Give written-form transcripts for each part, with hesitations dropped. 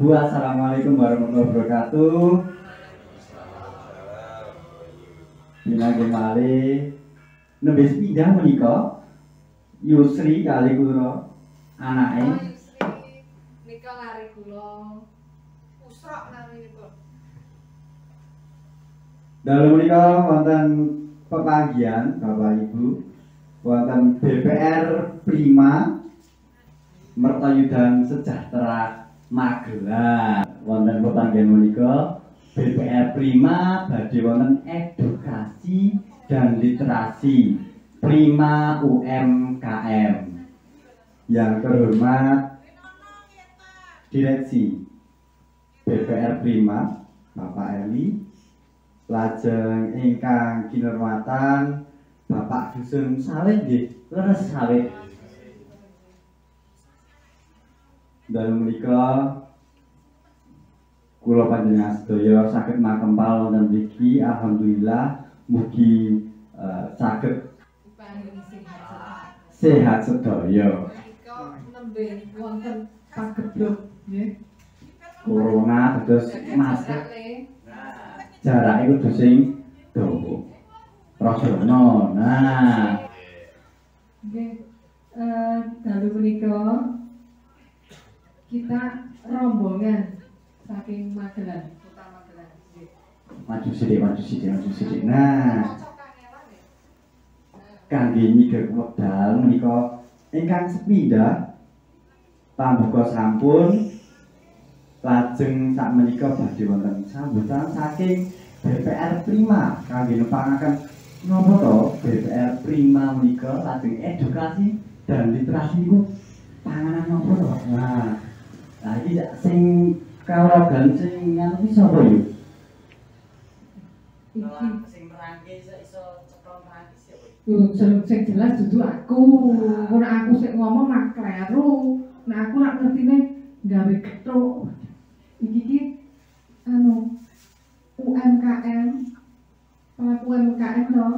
Bu, assalamualaikum warahmatullahi wabarakatuh. Pinangge malih nembe sepindah menika Yusri kali kula anake. Oh, Yusri nika lari kula. Usrok naminipun. Dalu menika wonten pepanggihan Bapak Ibu wonten BPR Prima Mertoyudan Sejahtera Magelang. Wonten pepanggihan menika BPR Prima badhe wonten edukasi dan literasi Prima UMKM. Yang terhormat Direksi BPR Prima Bapak Eli, lajeng ingkang kinurmatan Bapak Dusun Sawit nggih, leres sawit. Dalu menika kula panjenengan sedaya saged makempal wonten mriki, alhamdulillah mugi saged sehat sedaya. Nika nembe wonten pagebluk nggih. Corona terus masker jarak itu sing dawa. Rosono. Nah, Nggih, dalu menika kita rombongan saking Magelang, Kota Magelang. Nggih. maju sithik. Nah, kangge nyidhek wekdal menika ingkang sepindhah pambuka sampun lajeng sakmenika badhe wonten sambutan saking BPR Prima kangge nepangaken napa to BPR Prima menika lajeng edukasi dan literasi niku panganan napa to. Nah iki sing kawrogan sing nganu iki sapa yo? Iki sing merangke iso cekel merangke siapa? sing jelas dudu aku. Ora aku sik ngomong mak kleru. Nek aku rak ngertine gawe gethuk. Iki UMKM, pelaku UMKM to,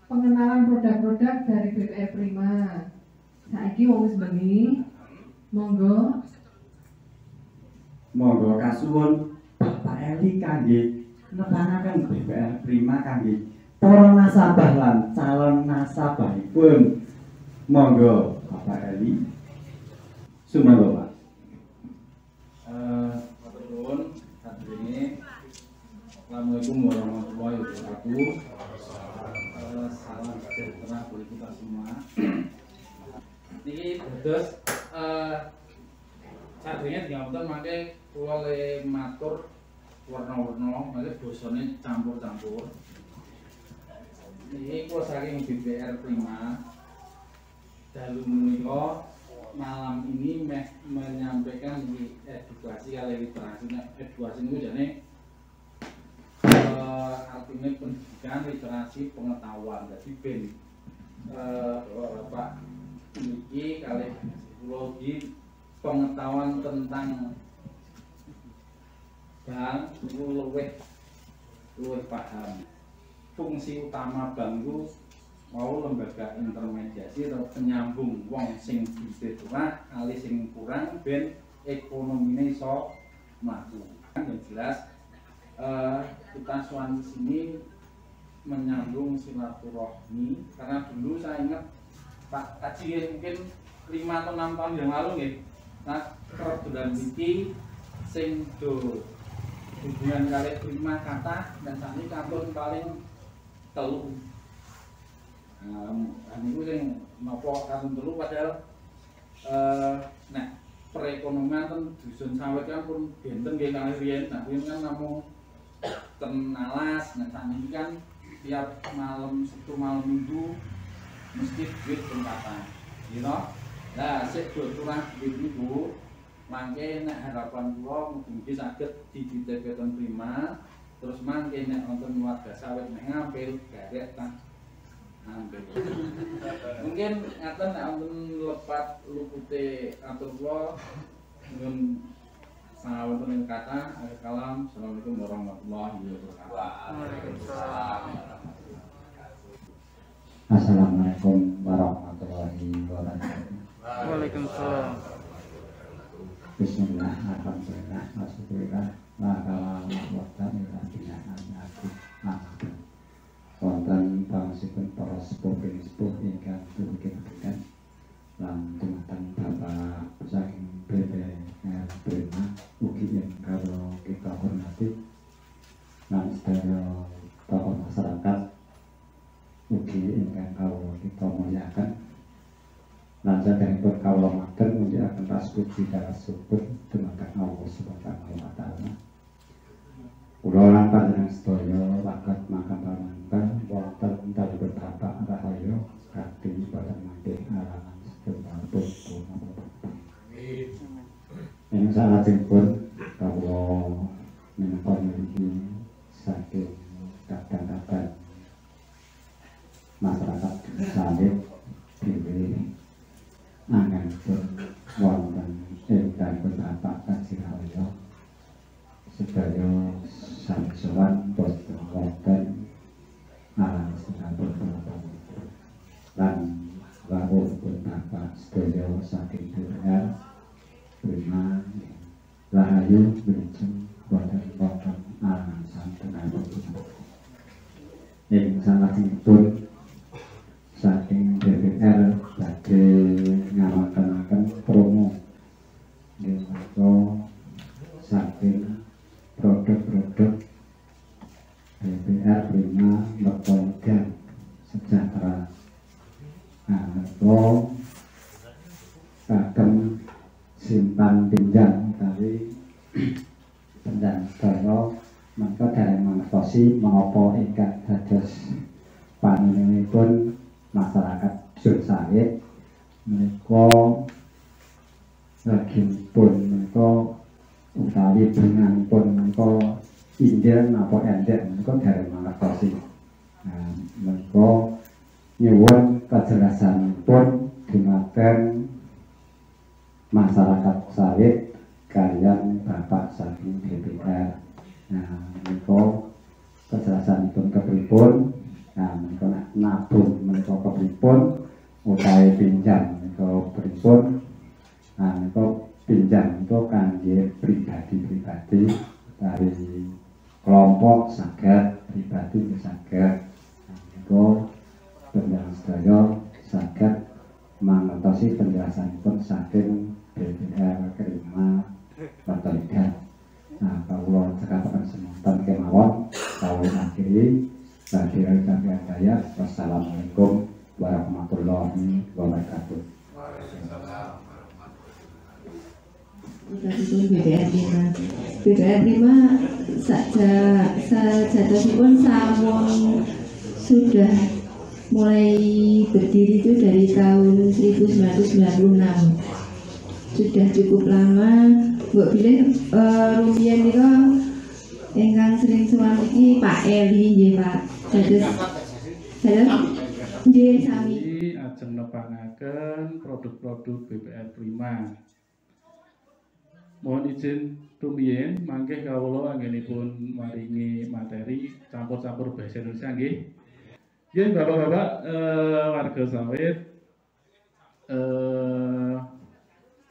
pengenalan produk-produk dari BPR Prima. Saiki wong wis bengi, monggo Kasuwun Bapak Eli kangge nepanaken BPR Prima kangge para nasabah lan calon nasabahipun. Monggo Bapak Eli. Sumangga Pak. Matur nuwun sadurunge. Assalamualaikum warahmatullahi wabarakatuh. Salam sejahtera bagi kita semua. Niki dados sadurunge dingapunten mangke kula le matur warna-warna, mangke basane campur-campur. Niki kula saking BPR Prima. Dalu menika malam ini menyampaikan edukasi kali literasi. Edukasi itu jane artinya pendidikan, literasi, pengetahuan. Jadi ben Bapak ini kali psikologi pengetahuan tentang bank itu luwih paham. Fungsi utama bank itu mau lembaga intermediasi atau penyambung wong sing dibutuhkan kali sing kurang ben ekonomine iso mlaku. Yang jelas kita suan di sini menyambung silaturahmi karena dulu saya ingat Pak Kaji mungkin 5 atau 6 tahun yang lalu nggih. Nah, kerep dolan iki sing do hubungan kali Prima kata dan sami kampung paling telu. Niku sing napa katon telu padahal nek perekonomian ten dusun sawit kan pun benten nggih kali riyen. Nah, riyen kan namung ten alas, nek sakniki kan tiap malam Sabtu malam Minggu mesti duit pun kata. You know? Lah sik do curah duit niku mangke nek harapan kula mugi saged dititipken Prima terus mangke nek wonten warga sawit nek ngampil garek tak ambil. Mungkin ngaten nek wonten lepat lupute atur kula nyuwun sawetawis kata akhir kalam. Assalamualaikum warahmatullahi wabarakatuh. Waalaikumsalam. Assalamualaikum warahmatullahi wabarakatuh. Waalaikumsalam. Bismillah, alhamdulillah, alhamdulillah, la ilaha illallah, binaan aku ampun. Wonten pangasipun para sepuh ingkang dugi-dugikan lan dumateng Bapak saking BPR Prima ugi ingkang kita hormati lan sedaya tokoh masyarakat ugi ingkang kawula kita muliakan. Lan saderengipun kawula matur mulyakaken puji syukur dumateng Allah Subhanahu wa taala. Kula lan panjenengan sedaya wakat makam pamanten wonten dalem Bapak Rahayu kanthi boten manggih arangan setunggal pun. Amin. Ing salajengipun kawula minangka niki saking kadang-kadang masyarakat sawit dhewe anganipun wonten ing dalem Bapak Kajiraya sedaya samsowan boten wonten alang setunggal pun lan rawuhipun Bapak sedaya saking DPR Prima Rahayu Wilujeng boten wonten alang setunggal pun ing salajengipun saking DPR badhe ngawakaken promo nggih saking produk-produk DPR Prima Mertoyudan Sejahtera. Nah, mereka kagem simpan pinjam dari penjam sedaya mereka dereng mangertosi menapa ingkang dados paninipun masyarakat dusun sawit menika lagipun menika utawi bunganipun menika inggil napa endek menika dereng mangertosi. Nah, menika nyuwun kejelasanipun dumateng masyarakat sawit kaliyan Bapak saking DPR. Nah, menika kejelasanipun kepripun? Nah, menika nabung menika kepripun utawi pinjam menika pripun? Nah, menika pinjam itu kangge pribadi-pribadi dari kelompok saged pribadi saged. Nah, menika panjenengan sedaya saged mangertosi penjelasanipun saking DPR Prima Mertoyudan. Nah, kawula cekapaken semonten kemawon kawula akhiri Hadirin sekalian daya, wassalamualaikum warahmatullahi wabarakatuh. BPR 5 sajatosipun sampun sudah mulai berdiri itu dari tahun 1996. Sudah cukup lama. Mbok bilih rumiyin nika ingkang sering sowan iki Pak Eli nggih Pak. Saya nggih sami ajeng nepangaken produk-produk BPR Prima. Mohon izin rumiyin mangke kawula anggenipun maringi materi campur-campur basa Indonesia nggih. Nggih Bapak-bapak warga sawit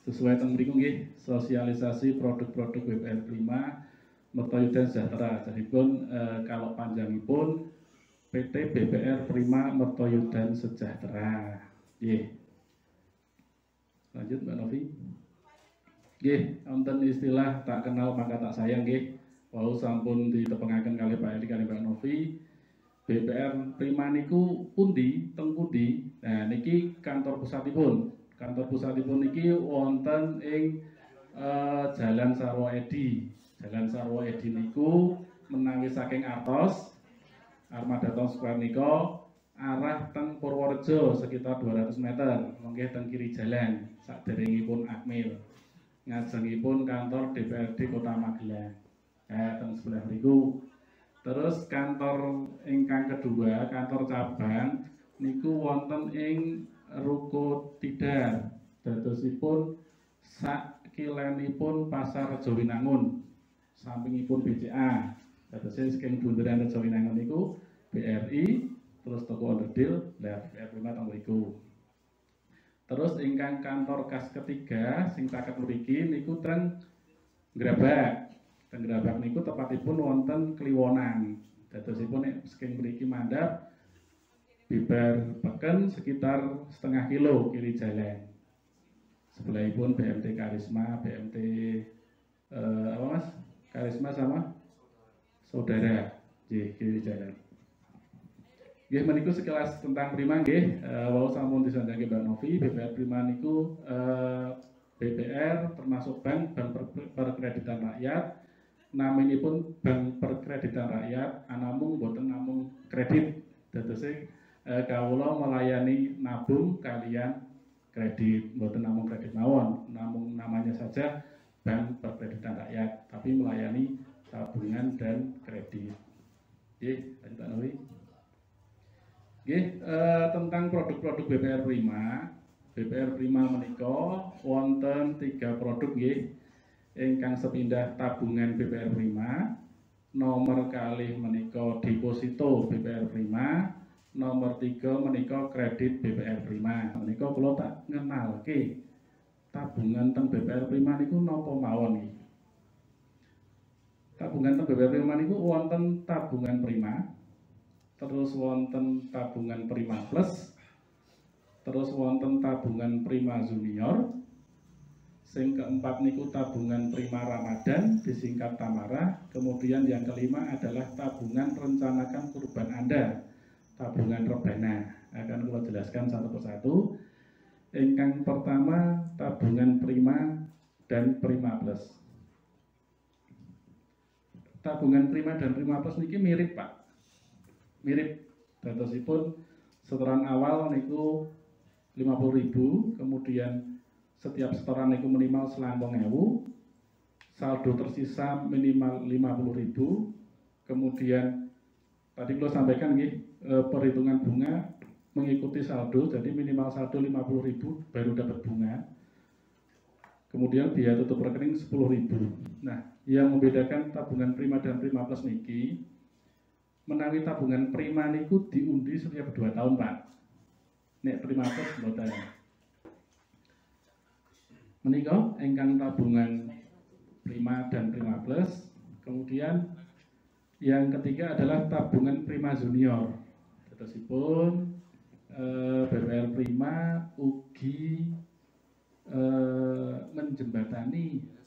sesuai teng mriku nggih sosialisasi produk-produk BPR Prima Mertoyudan Sejahtera. Jadipun kalau panjangipun PT BPR Prima Mertoyudan Sejahtera. Nggih. Lanjut Mbak Novi. Nggih, wonten istilah tak kenal maka tak sayang nggih. Wau sampun ditepengaken kalih Pak Eli kalih Mbak Novi. BPR Prima niku pundi, teng pundi? Nah, niki kantor pusatipun. Kantor pusatipun niki wonten ing Jalan Sarwo Edi. Jalan Sarwo Edi niku menawi saking Artos Armada Town Square nika arah teng Purworejo sekitar 200 meter mengke teng kiri jalan saderengipun Akmil. Ngajengipun kantor DPRD Kota Magelang. Teng sebelah mriku. Terus kantor ingkang kedua, kantor cabang niku wonten ing Ruko Tidar. Dadosipun sak kilenipun Pasar Rejowinangun. Sampingipun BCA. Dadosipun saking bunderan Rejowinangun niku BRI, terus toko onderdil, BPR Prima teng mriku. Terus ingkang kantor kas ketiga sing caket mriki niku teng Grabak. Teng Grabak niku tepatipun wonten Kliwonan. Dadosipun nek saking mriki mandhap bibar peken sekitar setengah kilo kiri jalan. Sebelahipun BMT Karisma, BMT apa Mas? Karisma sama Saudara. Nggih, kiri jalan. Nggih meniku sekilas tentang Prima nggih, wau sampun disandhangi Mbak Novi, BPR Prima niku BPR termasuk bank perkreditan rakyat. Naminipun bank perkreditan rakyat, anamung boten namung kredit. Dadose kawula melayani nabung kalian kredit, boten namung kredit mawon, namung namanya saja bank perkreditan rakyat, tapi melayani tabungan dan kredit. Nggih, lanjut Pak Novi. Nggih, tentang produk-produk BPR Prima. BPR Prima menika wonten 3 produk nggih ingkang sepindah tabungan BPR Prima. Nomor kalih menika deposito BPR Prima. Nomor 3 menika kredit BPR Prima. Menika kula tak ngenalke tabungan teng BPR Prima niku napa mawon nggih. Tabungan teng BPR Prima niku wonten tabungan Prima. Terus wonten tabungan Prima Plus, terus wonten tabungan Prima Junior, sing keempat niku tabungan Prima Ramadan disingkat Tamara, kemudian yang kelima adalah tabungan rencanakan kurban Anda, tabungan Rebana. Akan saya jelaskan satu persatu. Ingkang pertama tabungan Prima dan Prima Plus. Tabungan Prima dan Prima Plus niki mirip Pak. Mirip, datosipun setoran awal niku 50.000, kemudian setiap setoran niku minimal 90.000, saldo tersisa minimal 50.000, kemudian tadi kalau sampaikan nggih perhitungan bunga mengikuti saldo, jadi minimal saldo 50.000 baru dapat bunga. Kemudian biaya tutup rekening 10.000. Nah, yang membedakan tabungan Prima dan Prima Plus niki menawi tabungan Prima niku diundi setiap 2 tahun Pak. Nek Prima Plus mboten. Menika ingkang tabungan Prima dan Prima Plus. Kemudian yang ketiga adalah tabungan Prima Junior. Terusipun BPR Prima ugi menjembatani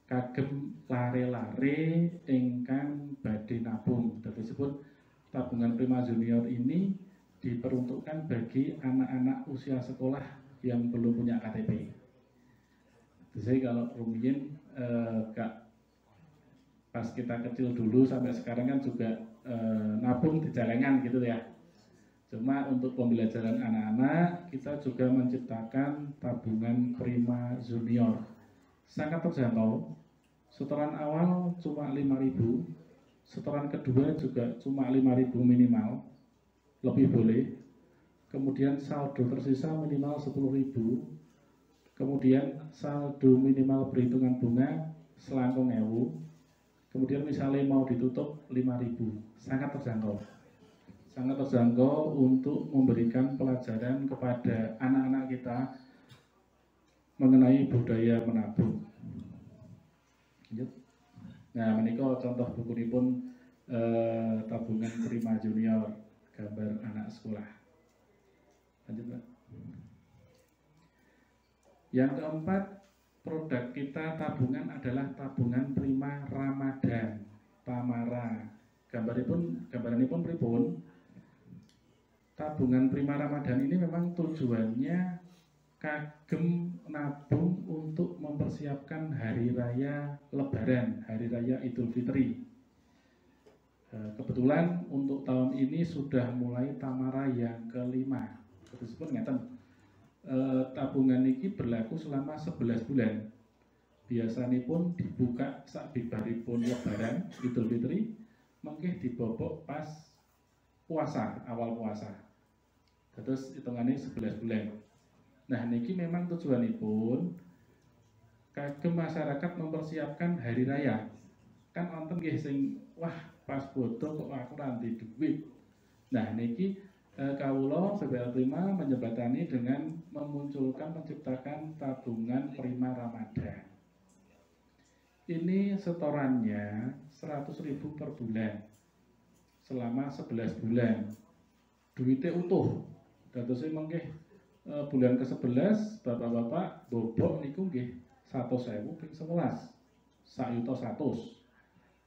kagem lare-lare ingkang badhe nabung. Tersebut tabungan Prima Junior ini diperuntukkan bagi anak-anak usia sekolah yang belum punya KTP. Jadi kalau rumiyin pas kita kecil dulu sampai sekarang kan juga nabung di jalengan gitu ya. Cuma untuk pembelajaran anak-anak kita juga menciptakan tabungan Prima Junior. Sangat terjangkau. Setoran awal cuma 5.000, setoran kedua juga cuma 5.000 minimal, lebih boleh. Kemudian saldo tersisa minimal 10.000. Kemudian saldo minimal perhitungan bunga selangkung ewu. Kemudian misalnya mau ditutup 5.000, sangat terjangkau. Sangat terjangkau untuk memberikan pelajaran kepada anak-anak kita mengenai budaya menabung. Nah, menika contoh bukunipun tabungan Prima Junior, gambar anak sekolah. Lanjut Pak. Yang keempat, produk kita tabungan adalah tabungan Prima Ramadan, Tamara. Gambaranipun pripun? Tabungan Prima Ramadan ini memang tujuannya kagem nabung untuk mempersiapkan hari raya Lebaran, hari raya Idul Fitri. Kebetulan untuk tahun ini sudah mulai Tamara yang kelima. Tersebut ngeten. Tabungan ini berlaku selama 11 bulan. Biasanya pun dibuka saat bibaripun Lebaran Idul Fitri, mungkin dibobok pas puasa, awal puasa. Terus hitungannya 11 bulan. Nah, niki memang tujuanipun kagem masyarakat mempersiapkan hari raya. Kan wonten nggih sing wah pas bodoh kok aku nanti duit. Nah, niki Kawula BPR Prima menjembatani dengan menciptakan tabungan Prima Ramadan. Ini setorannya 100.000 per bulan selama 11 bulan. Duitnya utuh. Dados mengke bulan ke-11 Bapak-bapak bobok niku nggih 100.000 ping 11. 1.100.000.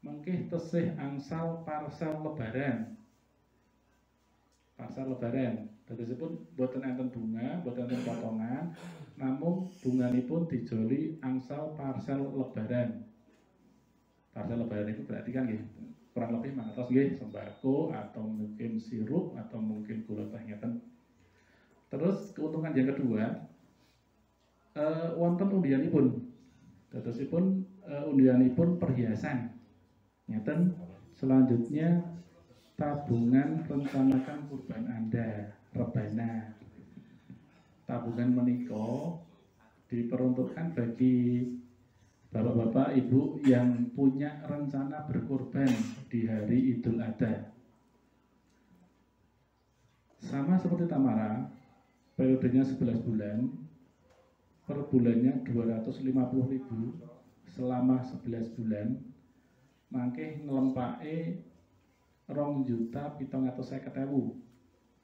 Mengke tesih angsal parsel lebaran. Pasar lebaran, dadosipun boten enten bunga, boten enten potongan, namun bunganipun dijoli angsal parsel lebaran. Parsel lebaran itu berarti kan nggih kurang lebih mangertos nggih sembako atau mungkin sirup atau mungkin gula teh ngeten. Terus keuntungan yang kedua, wonten undianipun. Dadosipun undianipun perhiasan. Ngeten. Selanjutnya tabungan rencanakan kurban Anda, rebana. Tabungan menika diperuntukkan bagi bapak-bapak, ibu yang punya rencana berkurban di hari Idul Adha. Sama seperti Tamara, periodenya 11 bulan, per bulannya 250.000 selama 11 bulan, mangke ngelempake 2.750.000.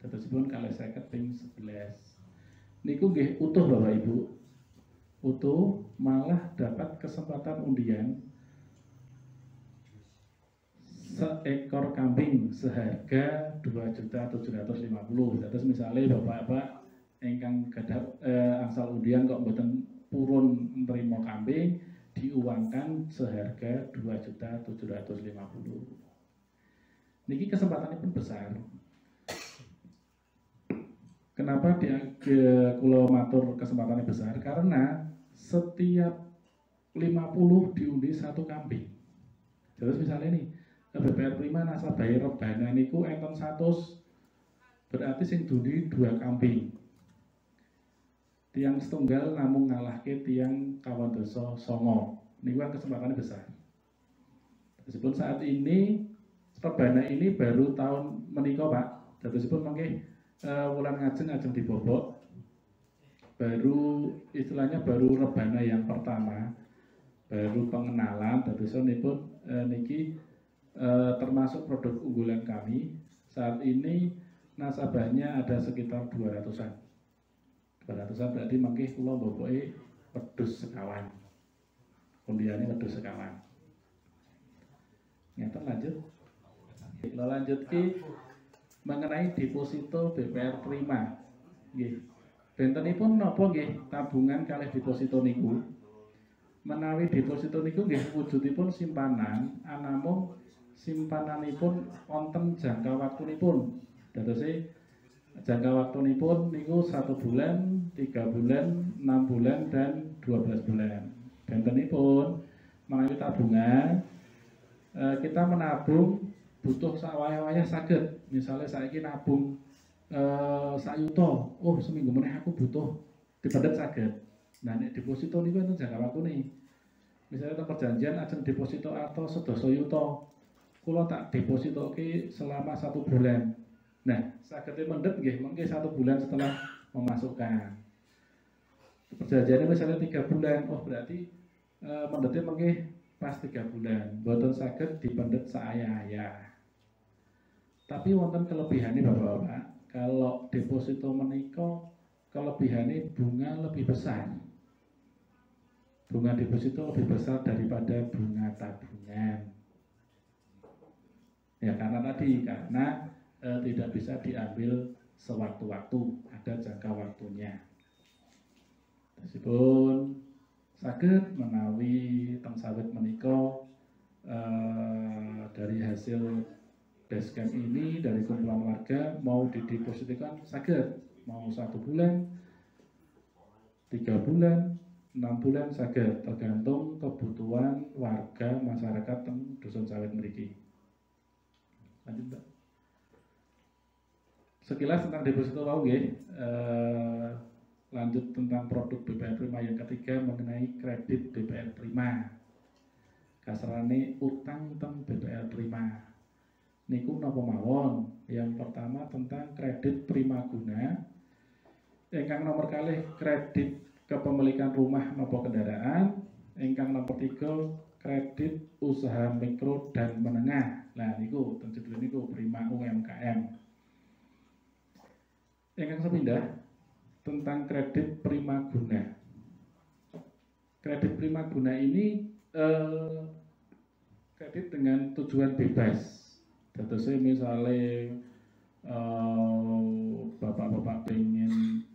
Dadosipun kalih 50 ping 11. Niku nggih utuh Bapak Ibu. Utuh, malah dapat kesempatan undian seekor kambing seharga 2.750.000. Dados misalnya Bapak-bapak ingkang gadah angsal undian kok mboten purun nrimo kambing, diuangkan seharga 2.750.000. Niki kesempatannya pun besar. Kenapa kula matur kesempatannya besar? Karena setiap 50 diundi satu kambing. Terus misalnya nih, BPR Prima nasabah rebana niku enten 100, berarti sing dundi 2 kambing. Tiang setunggal namung ngalahke tiang kawan dosa songo. Niku kan kesempatannya besar. Meskipun saat ini rebana ini baru tahun menika Pak. Dadosipun mangke wulan ngajeng dibobok. Baru istilahnya baru rebana yang pertama. Baru pengenalan. Dadosipun niki termasuk produk unggulan kami. Saat ini nasabahnya ada sekitar 200-an. 200-an berarti mangke kula boboke wedhus sekawan. Undiane wedhus sekawan. Ngeten lanjut. Kita lanjut mengenai deposito BPR Prima. Nggih. Bentenipun napa nggih tabungan kalih deposito niku? Menawi deposito niku nggih wujudipun simpanan, anamung simpananipun wonten jangka waktunipun. Dadose jangka waktunipun niku 1 bulan, 3 bulan, 6 bulan dan 12 bulan. Bentenipun menawi tabungan kita menabung butuh sawaya-waya saged. Misalnya saiki nabung sayuto, oh seminggu meneh aku butuh dipendet saged. Nah nek deposito niku enten jangka waktu nih. Misalnya perjanjian ajeng deposito atau sedasa yuta, kula tak depositoke selama 1 bulan. Nah saged mendet nggih mengke 1 bulan setelah memasukkan. Perjanjiannya misalnya 3 bulan, oh berarti mendetnya mengke pas 3 bulan, boten saged dipendet saaya-aya. Tapi wonten kelebihannya Bapak-bapak, kalau deposito menika kelebihannya bunga lebih besar. Bunga deposito lebih besar daripada bunga tabungan. Ya karena tidak bisa diambil sewaktu-waktu, ada jangka waktunya. Meskipun saged menawi teng sawit menika dari hasil basecamp ini dari kumpulan warga mau didepositikan saged, mau 1 bulan, 3 bulan, 6 bulan saged, tergantung kebutuhan warga masyarakat teng dusun sawit mriki. Lanjut Mbak. Sekilas tentang deposito wau nggih. Lanjut tentang produk BPR Prima yang ketiga mengenai kredit BPR Prima. Kasarane utang teng BPR Prima. niku napa mawon. Yang pertama tentang kredit primaguna. Ingkang nomor kalih kredit kepemilikan rumah maupun kendaraan. Ingkang nomor 3 kredit usaha mikro dan menengah. Nah niku tentu niku prima UMKM. Ingkang sepindah tentang kredit primaguna. Kredit primaguna ini kredit dengan tujuan bebas. Terus misalnya bapak-bapak pengen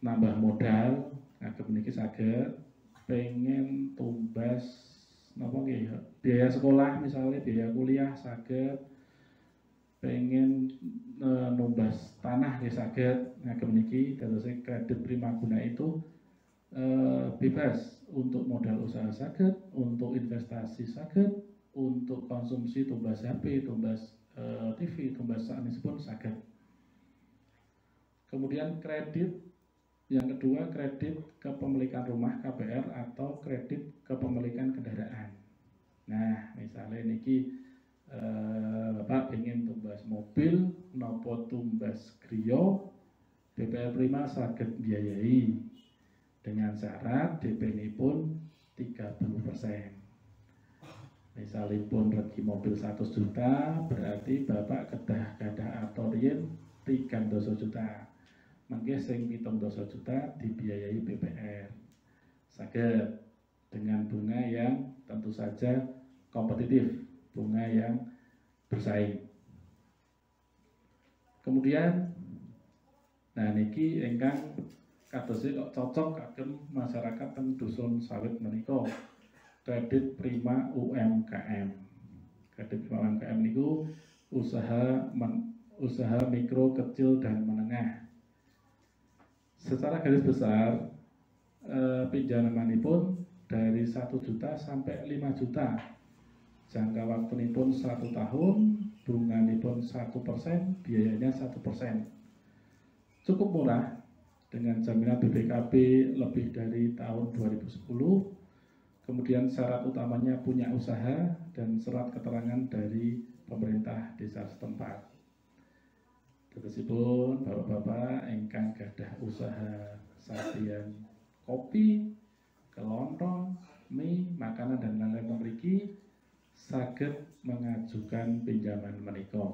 nambah modal, agak meniki saged, pengen tumbas napa nggih biaya sekolah misalnya biaya kuliah saged, pengen numbas tanah nggih saged, agak meniki terus kredit primaguna itu bebas untuk modal usaha saged, untuk investasi saged, untuk konsumsi tumbas HP, tumbas TV, tumbas sanesipun saged. Kemudian kredit yang kedua kredit kepemilikan rumah KPR atau kredit kepemilikan kendaraan. Nah, misalnya niki Bapak pengen tumbas mobil nopo tumbas griya, BPR Prima saged biayai dengan syarat DP-nipun 30%. Misalipun regi mobil 100 juta, berarti Bapak kedah atur yen 3 juta. Mangke sing 7 juta dibiayai BPR. Saged dengan bunga yang tentu saja kompetitif, bunga yang bersaing. Kemudian nah niki ingkang kadosé kok cocok kagem masyarakat teng dusun sawit menika. Kredit prima UMKM. Kredit prima UMKM niku usaha mikro, kecil dan menengah. Secara garis besar pinjamanipun dari 1 juta sampai 5 juta. Jangka waktunipun 1 tahun, bunganipun 1%, biayanya 1%. Cukup murah dengan jaminan BPKB lebih dari tahun 2010. Kemudian syarat utamanya punya usaha dan surat keterangan dari pemerintah desa setempat. Terusipun bapak-bapak ingkang gadah usaha sajian kopi, kelontong, mie, makanan dan lain-lain mriki saged mengajukan pinjaman menika.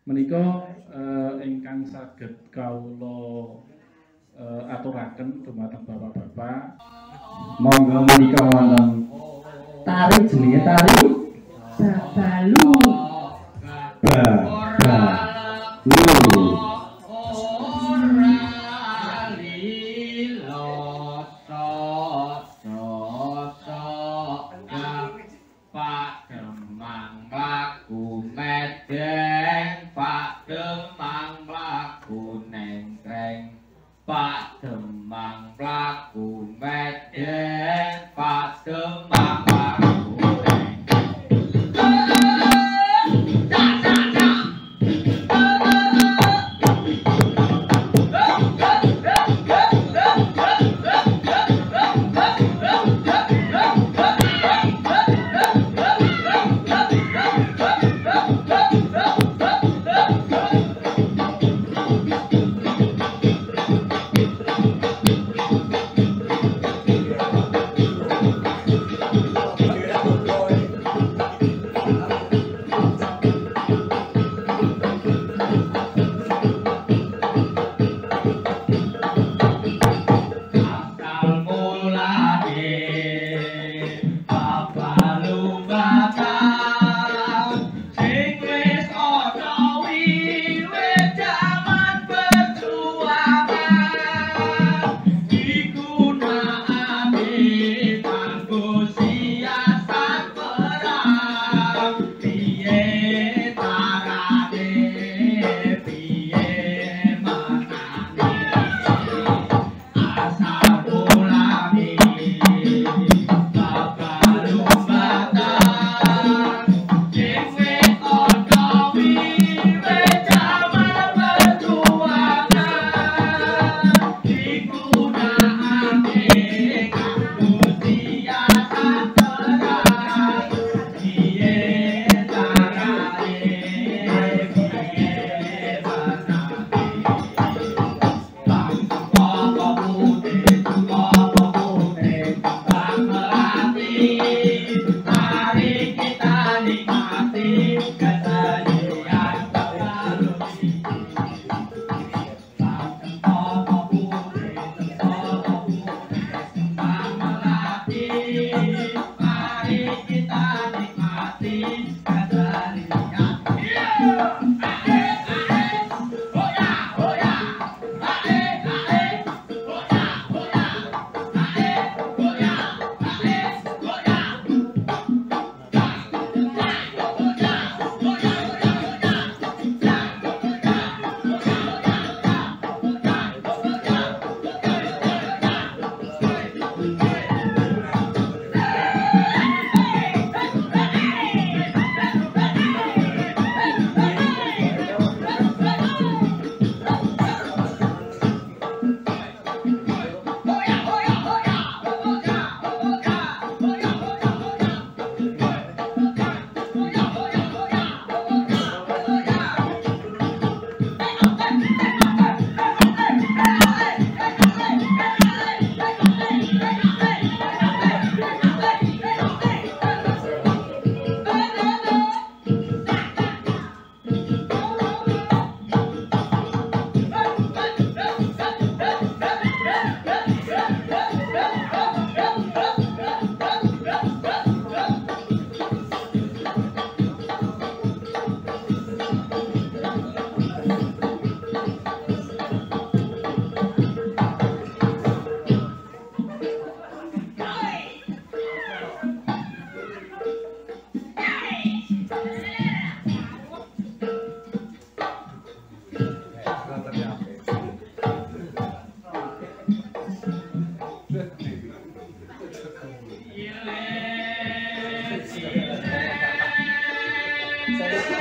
Menika ingkang saged kawula aturaken dumateng bapak-bapak. Monggo menika wonten tari jenenge tari Babalu. Babalu. Pak Demang mlaku medeng, Pak Demang mlaku neng. Saya